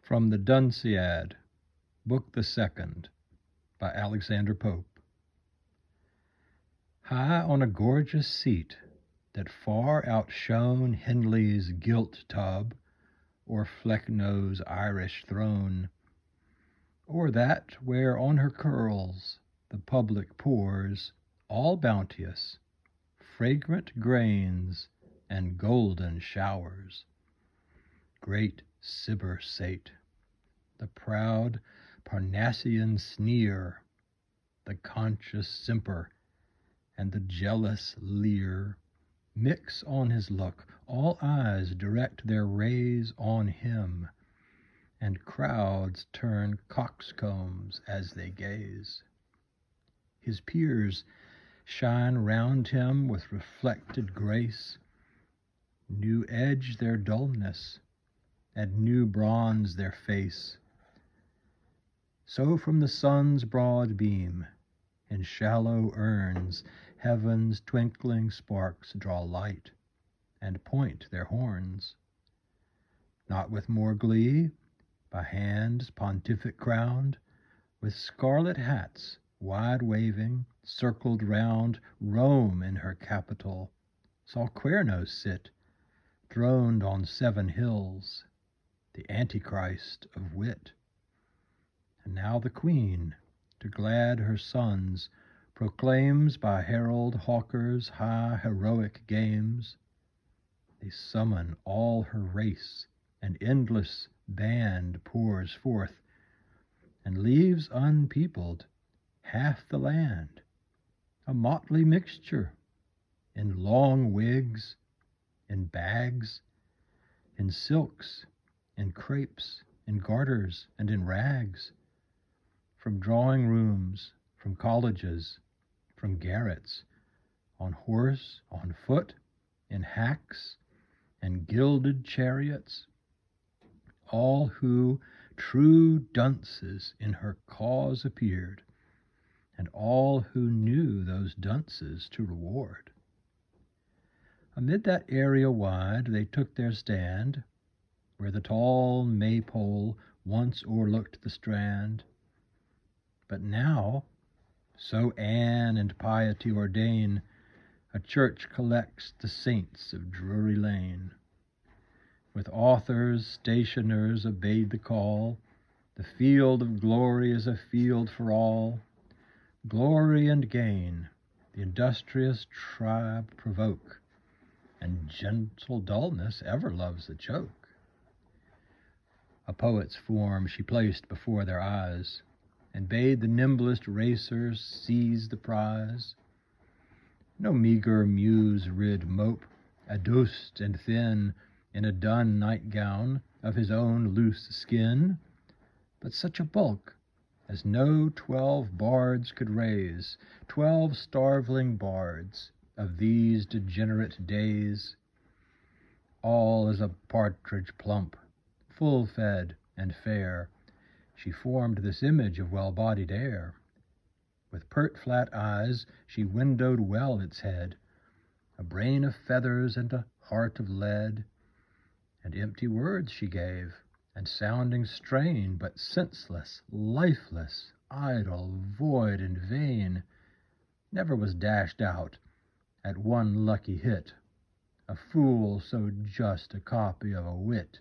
From the DUNCIAD, Book the Second, by Alexander Pope. High on a gorgeous seat that far outshone Henley's gilt tub, or Flecknoe's Irish throne, or that where on her curls the public pours, all bounteous, fragrant grains and golden showers. Great Cibber sate, the proud Parnassian sneer, the conscious simper, and the jealous leer mix on his look, all eyes direct their rays on him, and crowds turn coxcombs as they gaze. His peers shine round him with reflected grace, new edge their dullness, and new bronze their face. So from the sun's broad beam, in shallow urns, heaven's twinkling sparks draw light, and point their horns. Not with more glee, by hands pontific crowned, with scarlet hats wide waving, circled round, Rome in her capital saw Querno sit, throned on 7 hills, the Antichrist of wit. And now the Queen, to glad her sons, proclaims by herald hawkers high heroic games. They summon all her race, an endless band pours forth, and leaves unpeopled half the land, a motley mixture, in long wigs, in bags, in silks, in crapes, in garters, and in rags, from drawing rooms, from colleges, from garrets, on horse, on foot, in hacks, and gilded chariots, all who true dunces in her cause appeared, and all who knew those dunces to reward. Amid that area wide they took their stand, where the tall maypole once o'erlooked the strand. But now, so Anne and piety ordain, a church collects the saints of Drury Lane. With authors, stationers obeyed the call. The field of glory is a field for all. Glory and gain the industrious tribe provoke, and gentle dullness ever loves a joke. A poet's form she placed before their eyes, and bade the nimblest racers seize the prize. No meagre muse-rid mope, adust and thin, in a dun nightgown of his own loose skin, but such a bulk as no 12 bards could raise, 12 starveling bards of these degenerate days. All as a partridge plump, full-fed and fair, she formed this image of well-bodied air. With pert flat eyes she windowed well its head, a brain of feathers and a heart of lead. And empty words she gave, and sounding strain, but senseless, lifeless, idle, void, and vain, never was dashed out at one lucky hit, a fool so just a copy of a wit.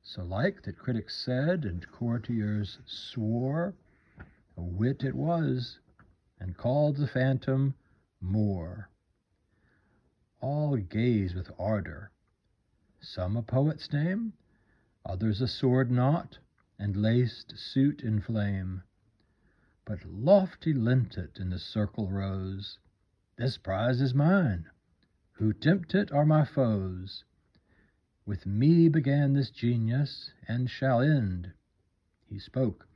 So like that critics said and courtiers swore, a wit it was, and called the phantom Moore. All gaze with ardor, some a poet's name, others a sword knot and laced suit in flame. But lofty Lintot in the circle rose, "This prize is mine, who tempt it are my foes. With me began this genius, and shall end." He spoke,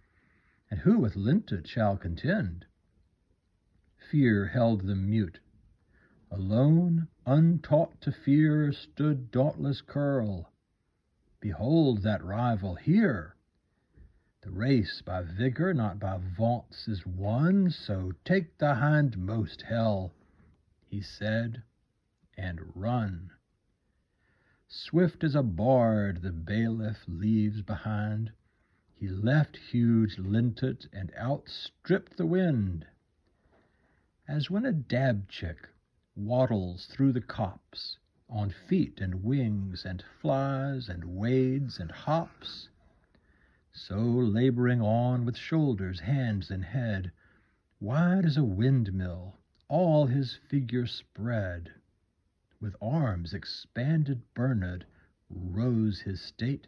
and who with Lintot shall contend? Fear held them mute. Alone, untaught to fear, stood dauntless Curl. Behold that rival here! The race by vigor, not by vaunts, is won, so take the hindmost, hell, he said, and run. Swift as a bard the bailiff leaves behind, he left huge lintet and outstripped the wind. As when a dab-chick waddles through the copse, on feet and wings, and flies and wades and hops, so laboring on with shoulders, hands, and head, wide as a windmill, all his figure spread, with arms expanded burned, rose his state,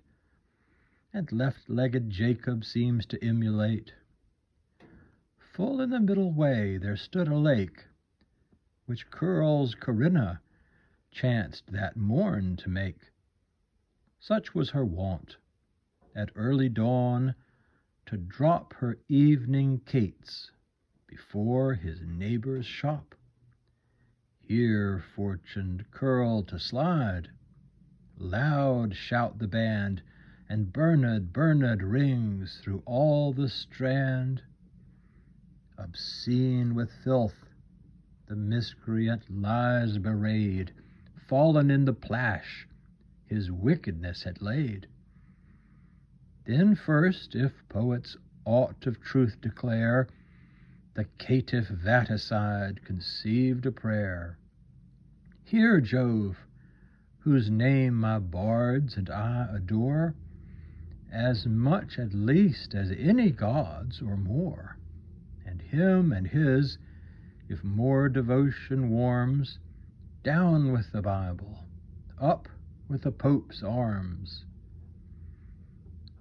and left-legged Jacob seems to emulate. Full in the middle way there stood a lake, which curls Corinna chanced that morn to make. Such was her wont, at early dawn, to drop her evening cates before his neighbour's shop. Here fortuned curl to slide, loud shout the band, and Bernard rings through all the strand. Obscene with filth, the miscreant lies bewrayed, fallen in the plash his wickedness had laid. Then first, if poets aught of truth declare, the caitiff vaticide conceived a prayer. Hear Jove, whose name my bards and I adore, as much at least as any gods or more, and him and his, if more devotion warms, down with the Bible, up with the Pope's arms.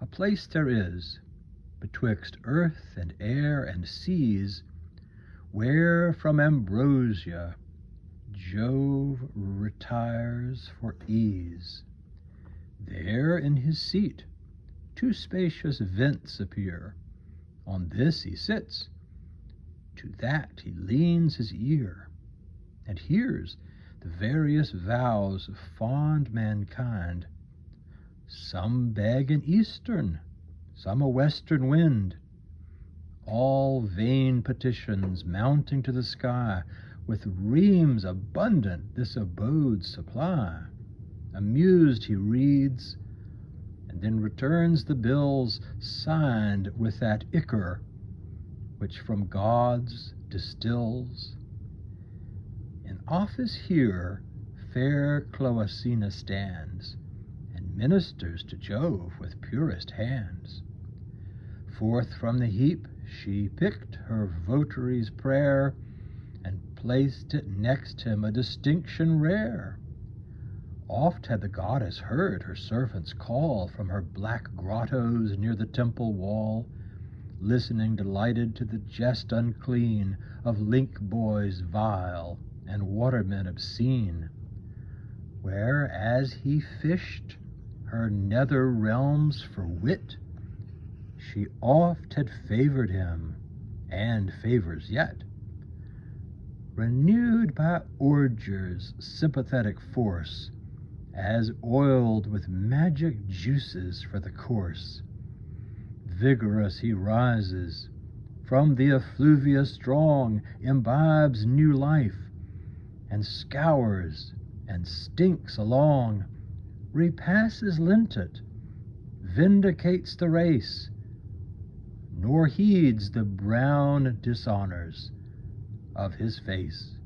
A place there is, betwixt earth and air and seas, where from ambrosia Jove retires for ease. There in his seat two spacious vents appear. On this he sits, to that he leans his ear, and hears the various vows of fond mankind. Some beg an eastern, some a western wind, all vain petitions mounting to the sky, with reams abundant this abode supply. Amused he reads, and then returns the bills signed with that ichor which from gods distills. In office here fair Cloacina stands, and ministers to Jove with purest hands. Forth from the heap she picked her votary's prayer, and placed it next him, a distinction rare. Oft had the goddess heard her servants call from her black grottos near the temple wall, listening delighted to the jest unclean of link boys vile and watermen obscene, where as he fished her nether realms for wit, she oft had favoured him, and favours yet. Renewed by Ordur's sympathetic force, as oiled with magic juices for the course, vigorous he rises, from the effluvia strong imbibes new life, and scours and stinks along, repasses lintet, vindicates the race, nor heeds the brown dishonours of his face.